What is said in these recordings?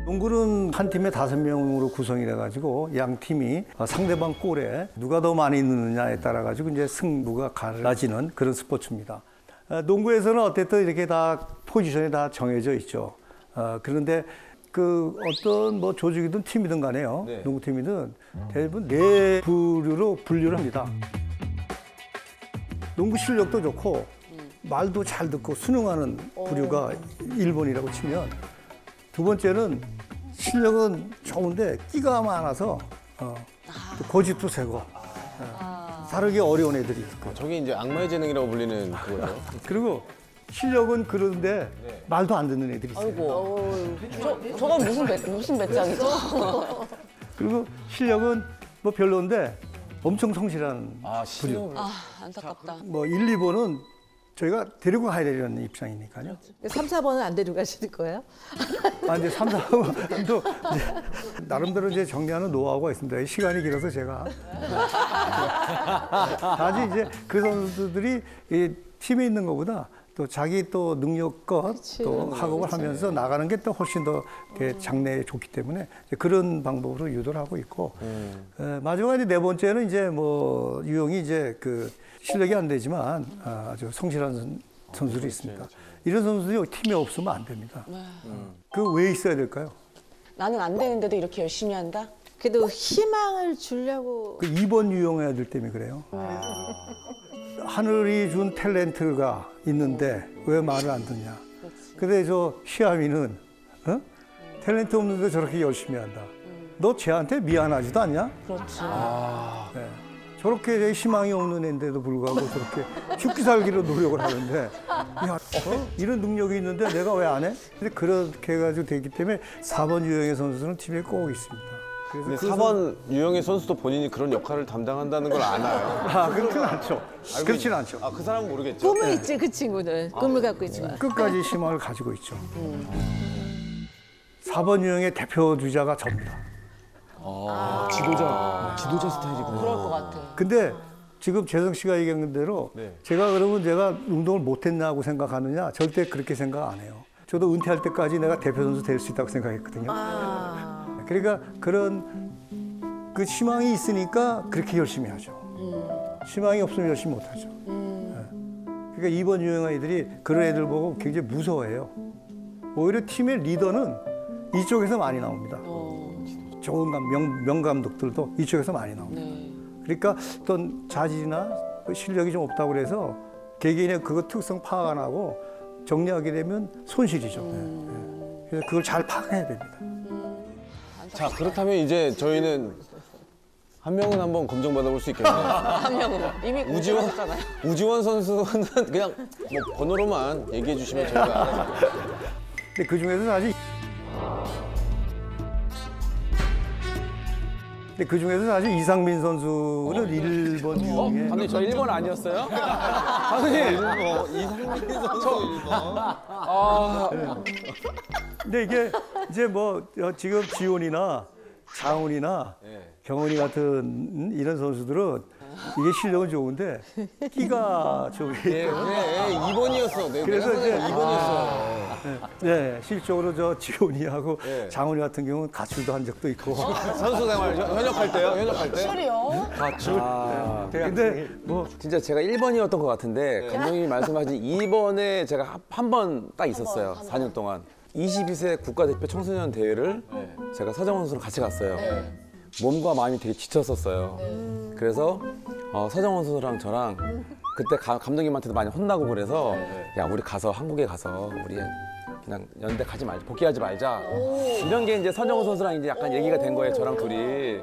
농구는 한 팀에 5명으로 구성이 돼가지고 양 팀이 상대방 골에 누가 더 많이 넣느냐에 따라 가지고 이제 승부가 갈라지는 그런 스포츠입니다. 농구에서는 어쨌든 이렇게 다 포지션이 다 정해져 있죠. 그런데 그 어떤 뭐 조직이든 팀이든 간에요. 네. 농구팀이든 대부분 4부류로 분류를 합니다. 농구 실력도 좋고 말도 잘 듣고 수능하는 부류가 1번이라고 치면, 두 번째는 실력은 좋은데 끼가 많아서 고집도 세고 다르게 어려운 애들이 있고. 저게 이제 악마의 재능이라고 불리는 그거죠. 그리고 실력은 그런데 말도 안 듣는 애들이 있어요. 아이고, 저건 무슨 배짱이죠? 그리고 실력은 뭐 별로인데 엄청 성실한 부류. 안타깝다. 뭐 1, 2번은 저희가 데리고 가야 되는 입장이니까요. 3, 4번은 안 데리고 가시는 거예요? 이제 3, 4번도 나름대로 이제 정리하는 노하우가 있습니다. 시간이 길어서 제가. 다시 이제 그 선수들이 이 팀에 있는 것보다 또 자기 또 능력껏 또 학업을 하면서 나가는 게 또 훨씬 더 장래에 좋기 때문에 그런 방법으로 유도를 하고 있고, 마지막에 4번째는 이제 뭐 유형이 이제 그 실력이 안 되지만 아주 성실한 선수들이 있습니다. 이런 선수들이 팀에 없으면 안 됩니다. 그 왜 있어야 될까요? 나는 안 되는데도 이렇게 열심히 한다? 그래도 희망을 주려고. 그 2번 유형 애들 때문에 그래요. 하늘이 준 탤런트가 있는데 왜 말을 안 듣냐. 근데 저 시아미는 탤런트 없는데 저렇게 열심히 한다. 너 쟤한테 미안하지도 않냐? 그렇지. 네. 저렇게 희망이 없는 애인데도 불구하고 저렇게 죽기 살기로 노력을 하는데, 야, 이런 능력이 있는데 내가 왜 안 해? 근데 그렇게 해가지고 되기 때문에 4번 유형의 선수는 팀에 꼭 있습니다. 근데 4번 유형의 선수도 본인이 그런 역할을 담당한다는 걸 아나요? 그렇진 않죠. 그렇진 않죠. 그 사람은 모르겠죠. 꿈을 있지, 그 친구는. 꿈을 갖고 있지만. 끝까지 희망을 가지고 있죠. 4번 유형의 대표 주자가 접니다. 지도자 스타일이구나. 그럴 것 같아. 근데 지금 재성 씨가 얘기한 대로 제가 그러면 내가 운동을 못했냐고 생각하느냐? 절대 그렇게 생각 안 해요. 저도 은퇴할 때까지 내가 대표 선수 될 수 있다고 생각했거든요. 그러니까 그런 그 희망이 있으니까 그렇게 열심히 하죠. 희망이 없으면 열심히 못 하죠. 그러니까 2번 유형 아이들이 그런 애들 보고 굉장히 무서워해요. 오히려 팀의 리더는 이쪽에서 많이 나옵니다. 좋은 명감독들도 이쪽에서 많이 나옵니다. 그러니까 어떤 자질이나 실력이 좀 없다고 그래서 개개인의 그거 특성 파악 안 하고 정리하게 되면 손실이죠. 그래서 그걸 잘 파악해야 됩니다. 자, 그렇다면 이제 저희는 한 명은 한번 검증 받아볼 수 있겠네요. 한 명으로. 이미 우지원 우지원 선수는 그냥 뭐 번호로만 얘기해 주시면 저희가 알아서. 근데 그 중에서 사실 이상민 선수는 1번 유형에. 감독님 저 1번 아니었어요? 감독님 이상민 선수 1번. 근데 이게 이제 뭐 지금 지훈이나 장훈이나 경훈이 같은 이런 선수들은 이게 실력은 좋은데 끼가 좀. 2번이었어. 그래서 이제 2번이었어. 네, 실적으로 저 지훈이하고 장훈이 같은 경우는 가출도 한 적도 있고. 선수 생활 현역할 때요? 현역할 때? 술이요? 가출. 근데 뭐 진짜 제가 1번이었던 것 같은데 감독님이 말씀하신 2번에 제가 한 번 딱 있었어요. 4년 동안. 22세 국가대표 청소년 대회를 제가 서정원 선수랑 같이 갔어요. 몸과 마음이 되게 지쳤었어요. 그래서 서정원 선수랑 저랑 그때 감독님한테도 많이 혼나고 그래서 야 우리 가서 한국에 가서 우리 그냥 연대 가지 말자, 복귀하지 말자. 이런 게 이제 서정원 선수랑 이제 약간 얘기가 된 거예요. 저랑 둘이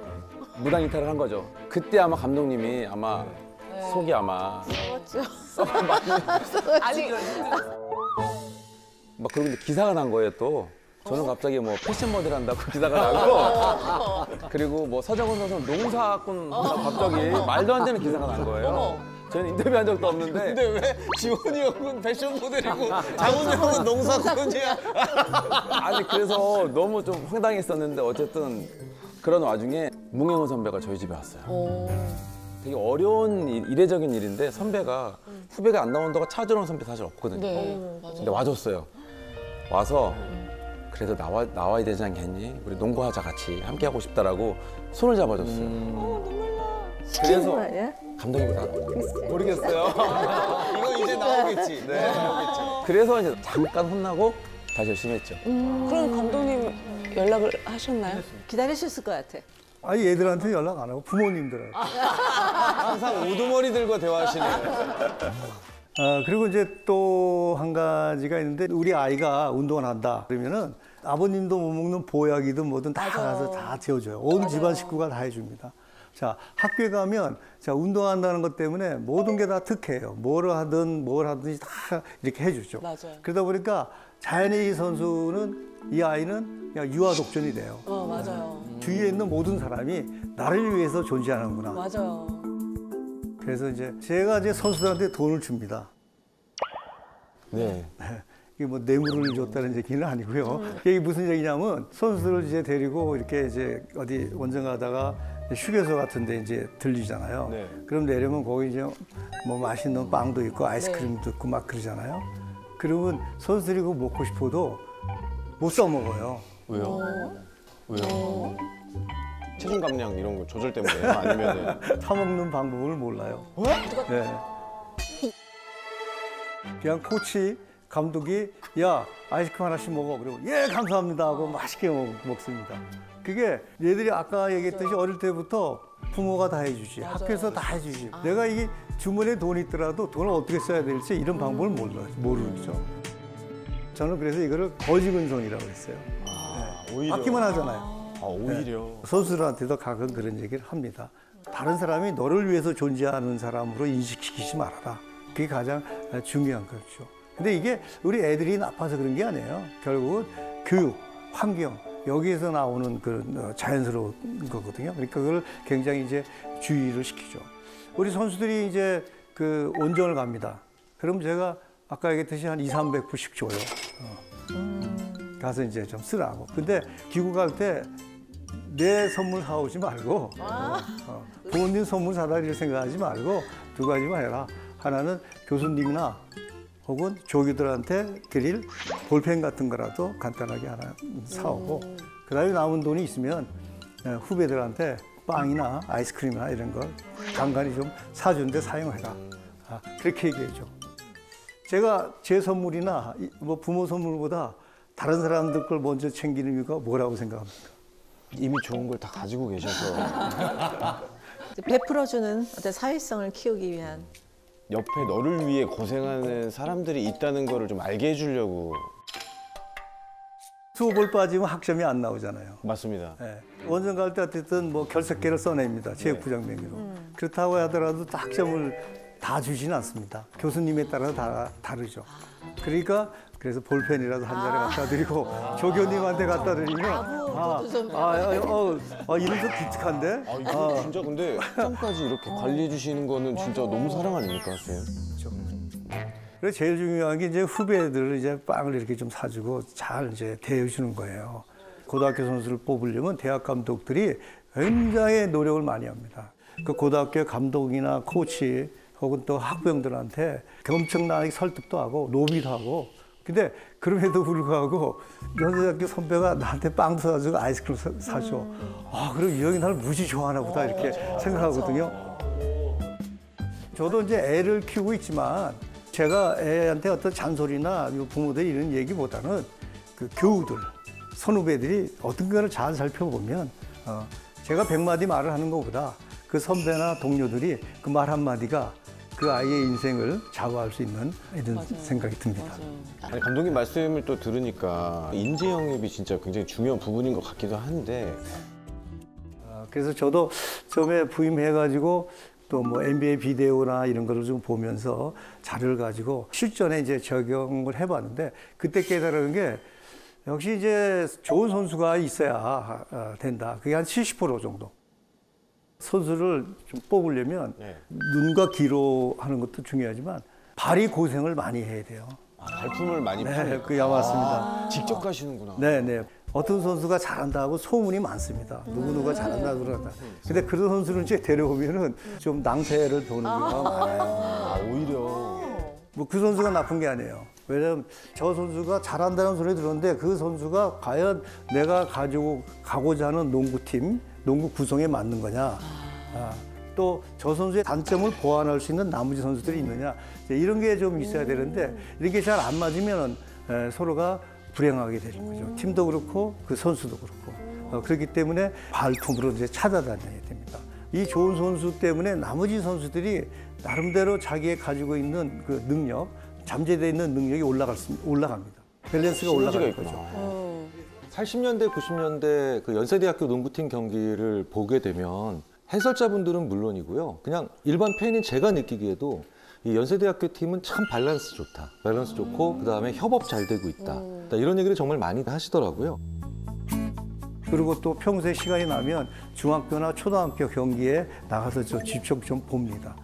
무단 이탈을 한 거죠. 그때 아마 감독님이 아마 속이 아마 아니, 막 그러고 이제 기사가 난 거예요 또. 저는 갑자기 뭐 패션 모델 한다고 기사가 나고 그리고 뭐 서정원 선수는 농사꾼 갑자기 말도 안 되는 기사가 난 거예요. 저는 인터뷰한 적도 없는데. 근데 왜 지훈이 형은 패션 모델이고 장훈이 형은 농사꾼이야? 아니 그래서 너무 좀 황당했었는데 어쨌든 그런 와중에 문경훈 선배가 저희 집에 왔어요. 되게 어려운 이례적인 일인데 선배가 후배가 안 나온다고 찾으러 온 선배 사실 없거든요. 네, 맞아요. 근데 와줬어요. 와서 그래도 나와야 되지 않겠니? 우리 농구하자 같이 함께 하고 싶다라고 손을 잡아줬어요. 시키는 거 아니야? 감독님보다 모르겠어요. 이거 이제 나오겠지. 네. 그래서 이제 잠깐 혼나고 다시 열심히 했죠. 그럼 감독님 연락을 하셨나요? 기다리셨을 것 같아. 아니 애들한테 연락 안 하고 부모님들한테. 항상 우두머리들과 대화하시네요. 그리고 이제 또 한 가지가 있는데 우리 아이가 운동을 한다 그러면은 아버님도 못 먹는 보약이든 뭐든 다 가서 다 지어줘요. 온 집안 식구가 다 해줍니다. 자, 학교에 가면 자, 운동한다는 것 때문에 모든 게 다 특혜예요. 뭘 하든지 다 이렇게 해주죠. 맞아요. 그러다 보니까 자연의 선수는 이 아이는 그냥 유아 독전이 돼요. 맞아요. 주위에 있는 모든 사람이 나를 위해서 존재하는구나. 맞아요. 그래서 이제 제가 이제 선수들한테 돈을 줍니다. 네. 이게 뭐 뇌물을 줬다는 얘기는 아니고요. 이게 무슨 얘기냐면 선수들을 이제 데리고 이렇게 이제 어디 원정 가다가 휴게소 같은 데 이제 들리잖아요. 네. 그럼 내려면 거기 이제 뭐 맛있는 빵도 있고 아이스크림도 있고 막 그러잖아요. 그러면 선수들이 그거 먹고 싶어도 못 사 먹어요. 왜요? 왜요? 체중 감량 이런 거 조절 때문에요? 아니면은 사 먹는 방법을 몰라요. 네. 그냥 코치 감독이 야 아이스크림 하나씩 먹어 그러고 예 감사합니다 하고 맛있게 먹습니다. 그게 얘들이 아까 얘기했듯이 어릴 때부터 부모가 다 해주지 학교에서 다 해주지 내가 이게 주머니에 돈이 있더라도 돈을 어떻게 써야 될지 이런 방법을 모르죠. 저는 그래서 이거를 거지근성이라고 했어요. 오히려. 받기만 하잖아요. 오히려. 선수들한테도 가끔 그런 얘기를 합니다. 다른 사람이 너를 위해서 존재하는 사람으로 인식시키지 말아라. 그게 가장 중요한 거죠. 근데 이게 우리 애들이 나빠서 그런 게 아니에요. 결국은 교육, 환경, 여기에서 나오는 그런 자연스러운 거거든요. 그러니까 그걸 굉장히 이제 주의를 시키죠. 우리 선수들이 이제 그 원정을 갑니다. 그럼 제가 아까 얘기했듯이 한 200~300불씩 줘요. 가서 이제 좀 쓰라고. 근데 귀국할 때 내 선물 사오지 말고 부모님 선물 사다 이렇게 생각하지 말고 두 가지만 해라. 하나는 교수님이나 혹은 조교들한테 드릴 볼펜 같은 거라도 간단하게 하나 사오고 그다음에 남은 돈이 있으면 후배들한테 빵이나 아이스크림이나 이런 걸 간간히 좀 사주는데 사용해라. 그렇게 얘기해줘. 제가 제 선물이나 뭐 부모 선물보다 다른 사람들 걸 먼저 챙기는 이유가 뭐라고 생각합니까? 이미 좋은 걸 다 가지고 계셔서 베풀어주는 어떤 사회성을 키우기 위한. 옆에 너를 위해 고생하는 사람들이 있다는 거를 좀 알게 해주려고. 수업을 빠지면 학점이 안 나오잖아요. 맞습니다. 네. 원정 갈 때 어쨌든 뭐 결석계를 써냅니다. 체육부장 명의로. 그렇다고 하더라도 학점을 다 주지는 않습니다. 교수님에 따라서 다 다르죠. 그러니까 그래서 볼펜이라도 한 자리 갖다 드리고 조교님한테 갖다 드리면 이름 좀 기특한데? 이거 진짜 근데 학점까지 이렇게 관리해 주시는 거는 진짜 너무 사랑 아닙니까, 선생님? 그래서 제일 중요한 게 이제 후배들을 이제 빵을 이렇게 좀 사주고 잘 이제 대해주는 거예요. 고등학교 선수를 뽑으려면 대학 감독들이 굉장히 노력을 많이 합니다. 그 고등학교 감독이나 코치 혹은 또 학부형들한테 엄청나게 설득도 하고 로비도 하고 근데 그럼에도 불구하고 연세대학교 선배가 나한테 빵도 사주고 아이스크림 사줘. 그럼 이 형이 나를 무지 좋아하나 보다 이렇게 생각하거든요. 저도 이제 애를 키우고 있지만 제가 애한테 어떤 잔소리나 부모들이 이런 얘기보다는 그 교우들, 선후배들이 어떤 거를 잘 살펴보면 제가 100마디 말을 하는 것보다 그 선배나 동료들이 그 말 한마디가 그 아이의 인생을 좌우할 수 있는 이런 생각이 듭니다. 아니, 감독님 말씀을 또 들으니까 인재 영입이 진짜 굉장히 중요한 부분인 것 같기도 한데 그래서 저도 처음에 부임해가지고 또 뭐 NBA 비디오나 이런 거를 좀 보면서 자료를 가지고 실전에 이제 적용을 해봤는데 그때 깨달은 게 역시 이제 좋은 선수가 있어야 된다. 그게 한 70% 정도. 선수를 좀 뽑으려면 눈과 귀로 하는 것도 중요하지만 발이 고생을 많이 해야 돼요. 발품을 많이 네, 파는. 그게 맞습니다. 직접 가시는구나. 네. 어떤 선수가 잘한다고 소문이 많습니다. 누구누가 잘한다 그러다. 근데 그런 선수를 이제 데려오면은 좀 낭패를 보는 경우가 많아요. 오히려. 뭐 그 선수가 나쁜 게 아니에요. 왜냐면 저 선수가 잘한다는 소리 들었는데 그 선수가 과연 내가 가지고 가고자 하는 농구팀, 농구 구성에 맞는 거냐. 또 저 선수의 단점을 보완할 수 있는 나머지 선수들이 있느냐. 이런 게 좀 있어야 되는데 이렇게 잘 안 맞으면 서로가 불행하게 되는 거죠. 팀도 그렇고 그 선수도 그렇고. 그렇기 때문에 발품으로 이제 찾아다녀야 됩니다. 이 좋은 선수 때문에 나머지 선수들이 나름대로 자기의 가지고 있는 그 능력, 잠재되어 있는 능력이 올라갑니다. 밸런스가 올라가는 거죠. 80년대, 90년대 그 연세대학교 농구팀 경기를 보게 되면 해설자분들은 물론이고요. 그냥 일반 팬인 제가 느끼기에도 이 연세대학교 팀은 참 밸런스 좋다. 밸런스 좋고 그다음에 협업 잘 되고 있다. 이런 얘기를 정말 많이 하시더라고요. 그리고 또 평소에 시간이 나면 중학교나 초등학교 경기에 나가서 좀 직접 좀 봅니다.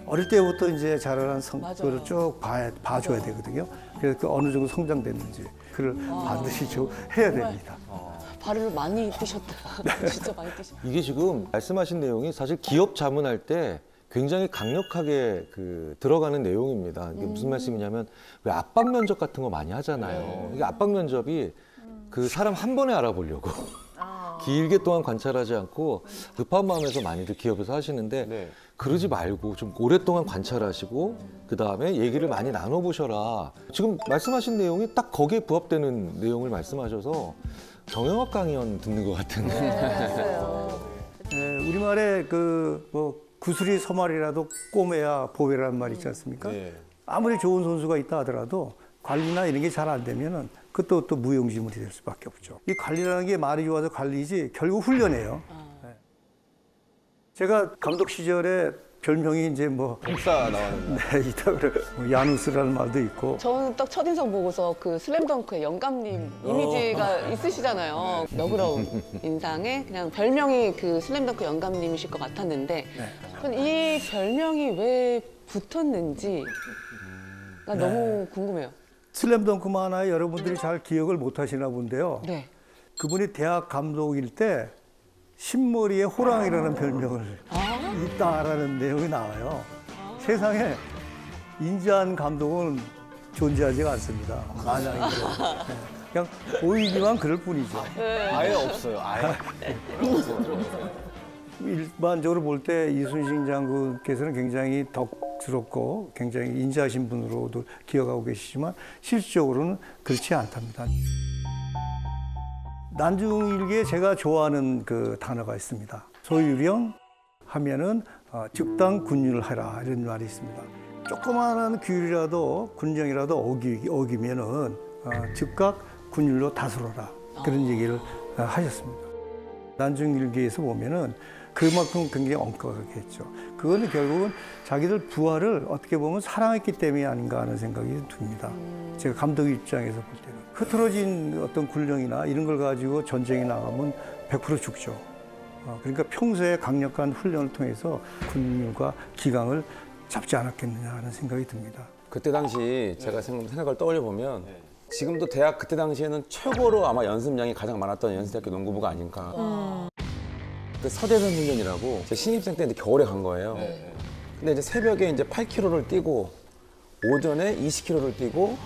어릴 때부터 이제 자라난 성과를 쭉 봐줘야 되거든요. 그래서 그 어느 정도 성장됐는지 그걸 반드시 좀 해야 됩니다. 발을 많이 뛰셨다. 진짜 많이 뛰셨다. 이게 지금 말씀하신 내용이 사실 기업 자문할 때 굉장히 강력하게 들어가는 내용입니다. 이게 무슨 말씀이냐면 왜 압박 면접 같은 거 많이 하잖아요. 이게 압박 면접이 그 사람 한 번에 알아보려고 길게 동안 관찰하지 않고 급한 마음에서 많이들 기업에서 하시는데 그러지 말고 좀 오랫동안 관찰하시고 그다음에 얘기를 많이 나눠보셔라. 지금 말씀하신 내용이 딱 거기에 부합되는 내용을 말씀하셔서 정형학 강연 듣는 것 같은. 우리말에 구슬이 서말이라도 꼬매야 보배라는 말이 있지 않습니까? 아무리 좋은 선수가 있다 하더라도 관리나 이런 게 잘 안 되면은 그것도 또 무용지물이 될 수밖에 없죠. 이 관리라는 게 말이 좋아서 관리지 결국 훈련이에요. 제가 감독 시절에 별명이 이제 복사 나왔는데. 네, 이따 그래. 야누스라는 말도 있고. 저는 딱 첫인상 보고서 그 슬램덩크의 영감님 이미지가 있으시잖아요. 너그러운 인상에 그냥 별명이 그 슬램덩크 영감님이실 것 같았는데 이 별명이 왜 붙었는지가 너무 궁금해요. 슬램덩크만 하나 여러분들이 잘 기억을 못 하시나 본데요. 네. 그분이 대학 감독일 때 흰머리에 호랑이라는 별명을 있다라는 내용이 나와요. 세상에 인자한 감독은 존재하지가 않습니다. 마냥이고. 그냥 보이기만 그럴 뿐이죠. 아예 없어요. 아예. 일반적으로 볼 때 이순신 장군께서는 굉장히 덕스럽고 굉장히 인자하신 분으로도 기억하고 계시지만 실질적으로는 그렇지 않답니다. 난중일기에 제가 좋아하는 그 단어가 있습니다. 소유령 하면은 즉당 군율하라 이런 말이 있습니다. 조그마한 규율이라도 군령이라도 어기면은 즉각 군율로 다스려라 그런 얘기를 하셨습니다. 난중일기에서 보면은 그만큼 굉장히 엄격하게 했죠. 그거는 결국은 자기들 부하를 어떻게 보면 사랑했기 때문이 아닌가 하는 생각이 듭니다. 제가 감독 입장에서 볼 때는. 흐트러진 어떤 군령이나 이런 걸 가지고 전쟁에 나가면 100% 죽죠. 그러니까 평소에 강력한 훈련을 통해서 군율과 기강을 잡지 않았겠느냐 하는 생각이 듭니다. 그때 당시 제가 생각을 떠올려 보면 지금도 대학 그때 당시에는 최고로 아마 연습량이 가장 많았던 연세대학교 농구부가 아닌가. 그 서대선 훈련이라고 제 신입생 때 이제 겨울에 간 거예요. 근데 이제 새벽에 이제 8km를 뛰고 오전에 20km를 뛰고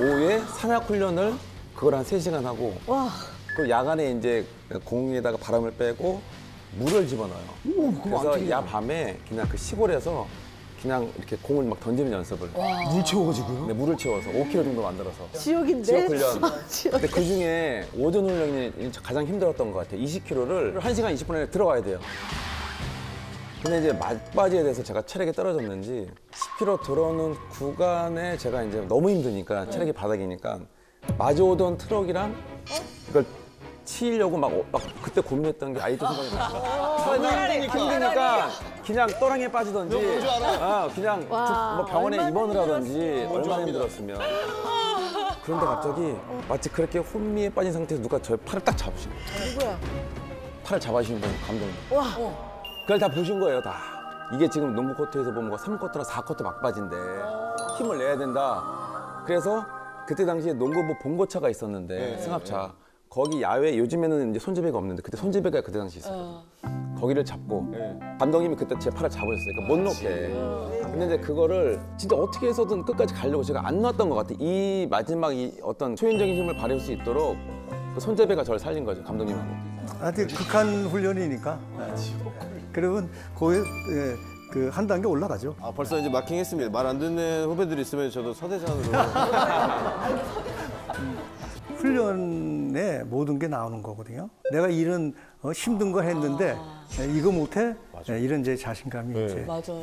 오후에 산악 훈련을 그걸 한 3시간 하고 그리고 야간에 이제 공에다가 바람을 빼고 물을 집어넣어요. 그래서 야 밤에 그냥 그 시골에서 그냥 이렇게 공을 막 던지는 연습을. 물 채워가지고요? 네, 물을 채워서 5km 정도 만들어서. 지옥인데? 지옥 훈련. 근데 그 중에 오전 훈련이 가장 힘들었던 것 같아요. 20km를 1시간 20분 안에 들어가야 돼요. 근데 이제 막바지에 대해서 제가 체력이 떨어졌는지 10km 들어오는 구간에 제가 이제 너무 힘드니까 체력이 바닥이니까 마주오던 트럭이랑 이걸 치려고 막 그때 고민했던 게 아직도 생각이 나요. 힘드니까 그냥 또랑에 빠지던지 그냥 뭐 병원에 입원을 하던지 얼마나 힘들었으면. 그런데 갑자기 마치 그렇게 혼미에 빠진 상태에서 누가 저의 팔을 딱 잡으신 거예요. 누구야? 팔을 잡아주신 거예요, 감독님. 그걸 다 보신 거예요, 다. 이게 지금 농구 코트에서 보면 3쿼터나 4쿼터 막바지인데 힘을 내야 된다. 그래서 그때 당시에 농구부 봉고차가 있었는데 승합차. 거기 야외 요즘에는 이제 손잡이가 없는데 그때 손잡이가 그때 당시 있었거든요. 거기를 잡고 감독님이 그때 제 팔을 잡으셨어요. 그러니까 못 놓게. 근데 이제 그거를 진짜 어떻게 해서든 끝까지 가려고 제가 안 놨던 것 같아요. 이 마지막 이 어떤 초인적인 힘을 발휘할 수 있도록 그 손재배가 저를 살린 거죠, 감독님하고. 하여튼 극한 훈련이니까. 그러면 거기 그 한 단계 올라가죠. 아, 벌써 이제 마킹했습니다. 말 안 듣는 후배들이 있으면 저도 서대장으로. 훈련에 모든 게 나오는 거거든요. 내가 이런 힘든 걸 했는데 이거 못해? 이런 이제 자신감이 이제 맞아요.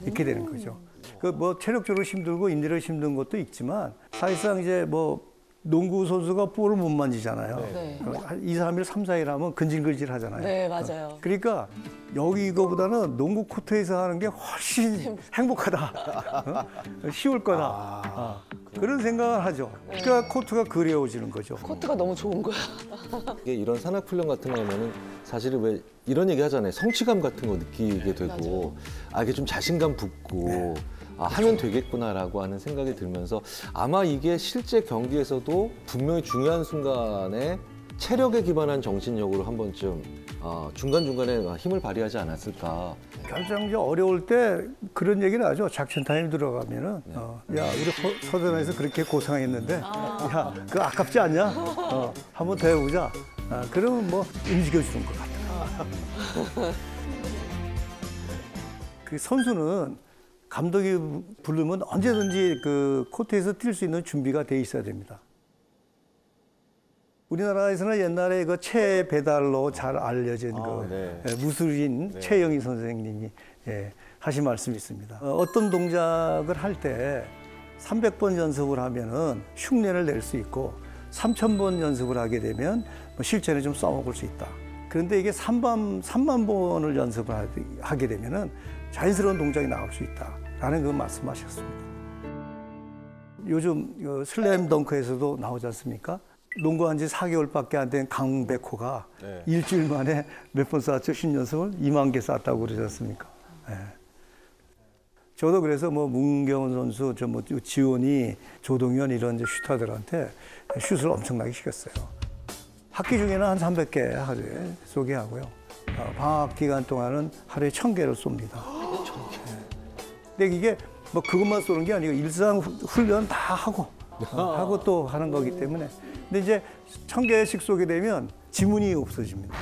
있게 되는 거죠. 그 뭐 체력적으로 힘들고 인내력 힘든 것도 있지만 사실상 이제 뭐 농구 선수가 볼을 못 만지잖아요. 네. 2, 3일, 3, 4일 하면 근질근질 하잖아요. 네, 맞아요. 그러니까 여기 이거보다는 농구 코트에서 하는 게 훨씬 행복하다. 쉬울 거다. 그런 생각을 하죠. 그러니까 코트가 그리워지는 거죠. 코트가 너무 좋은 거야. 이게 이런 산악훈련 같은 거 하면은 사실은 왜 이런 얘기 하잖아요. 성취감 같은 거 느끼게 되고 이게 좀 자신감 붙고 하면 되겠구나라고 하는 생각이 들면서 아마 이게 실제 경기에서도 분명히 중요한 순간에 체력에 기반한 정신력으로 한 번쯤 중간중간에 힘을 발휘하지 않았을까. 결정적 어려울 때 그런 얘기를 하죠. 작전 타임 들어가면은 야 우리 서대문에서 그렇게 고생했는데 야 그거 아깝지 않냐? 한번 더 해보자. 그러면 뭐 움직여주는 것 같아요. 그 선수는 감독이 부르면 언제든지 그 코트에서 뛸 수 있는 준비가 돼 있어야 됩니다. 우리나라에서는 옛날에 그 채 배달로 잘 알려진 무술인 최영희 선생님이 하신 말씀이 있습니다. 어떤 동작을 할 때 300번 연습을 하면은 흉내를 낼 수 있고 3000번 연습을 하게 되면 실전에 좀 써먹을 수 있다. 그런데 이게 3만 번을 연습을 하게 되면은 자연스러운 동작이 나올 수 있다라는 그 말씀하셨습니다. 요즘 슬램 덩크에서도 나오지 않습니까? 농구한 지 4개월밖에 안 된 강백호가 일주일 만에 몇 번 쐈죠? 10연습을 2만 개 쐈다고 그러지 않습니까? 저도 그래서 뭐 문경은 선수, 뭐 지원이, 조동현 이런 이제 슈터들한테 슛을 엄청나게 시켰어요. 학기 중에는 한 300개 하루에 쏘게 하고요. 방학 기간 동안은 하루에 1000개를 쏩니다. 근데 이게 뭐 그것만 쏘는 게 아니고 일상 훈련 다 하고 또 하는 거기 때문에. 근데 이제 1000개씩 쏘게 되면 지문이 없어집니다.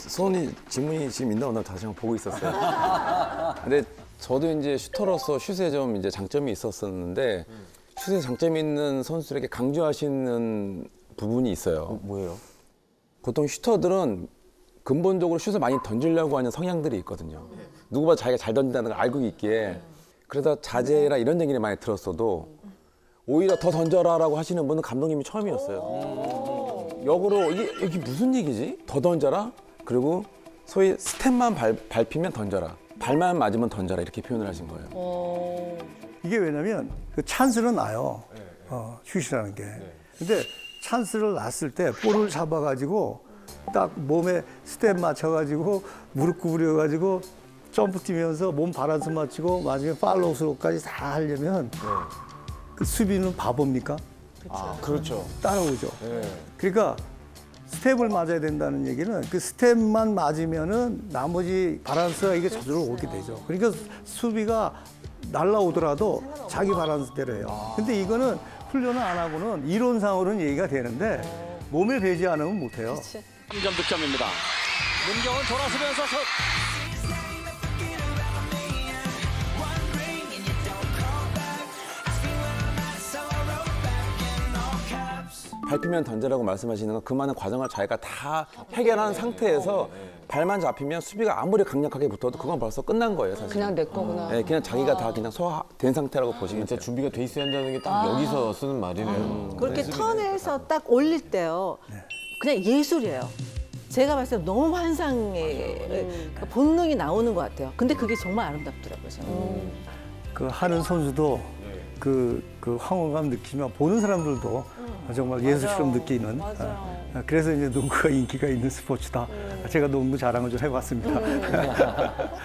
손이 지문이 지금 있나 없나 다시 한번 보고 있었어요. 근데 저도 이제 슈터로서 슛에 좀 이제 장점이 있었었는데 슛에 장점이 있는 선수들에게 강조하시는 부분이 있어요. 뭐예요? 보통 슈터들은 근본적으로 슛을 많이 던지려고 하는 성향들이 있거든요. 누구보다 자기가 잘 던진다는 걸 알고 있기에 그래서 자제라 이런 얘기를 많이 들었어도 오히려 더 던져라라고 하시는 분은 감독님이 처음이었어요. 역으로 이게 무슨 얘기지? 더 던져라? 그리고 소위 스텝만 밟히면 던져라. 발만 맞으면 던져라 이렇게 표현을 하신 거예요. 이게 왜냐면 그 찬스는 나요. 슛이라는 게. 근데 찬스를 놨을 때 볼을 잡아가지고 딱 몸에 스텝 맞춰가지고 무릎 구부려가지고 점프 뛰면서 몸 바란스 맞추고 마지막에 팔로우스로까지 다 하려면 그 수비는 바보입니까? 그렇죠. 따라오죠. 그러니까 스텝을 맞아야 된다는 얘기는 그 스텝만 맞으면은 나머지 바란스가 이게 저절로 오게 되죠. 그러니까 수비가 날라오더라도 자기 바란스대로 해요. 근데 이거는 훈련을 안 하고는 이론상으로는 얘기가 되는데 몸에 배지 않으면 못 해요. 2점 득점입니다. 문경은 돌아서면서 밟히면 던져라고 말씀하시는 건 그 많은 과정을 자기가 다 해결한 상태에서 발만 잡히면 수비가 아무리 강력하게 붙어도 그건 벌써 끝난 거예요, 사실. 그냥 내 거구나. 네, 그냥 자기가 다 그냥 소화된 상태라고 보시면 진짜 돼요. 준비가 돼 있어야 한다는 게 딱 여기서 쓰는 말이네요. 그렇게 턴에서 딱 올릴 때요. 그냥 예술이에요. 제가 봤을 때 너무 환상의 본능이 나오는 것 같아요. 근데 그게 정말 아름답더라고요. 저는. 그 하는 선수도 그 황홀감 느끼면 보는 사람들도 정말 예술처럼 느끼는. 그래서 이제 농구가 인기가 있는 스포츠다. 제가 농구 자랑을 좀 해봤습니다.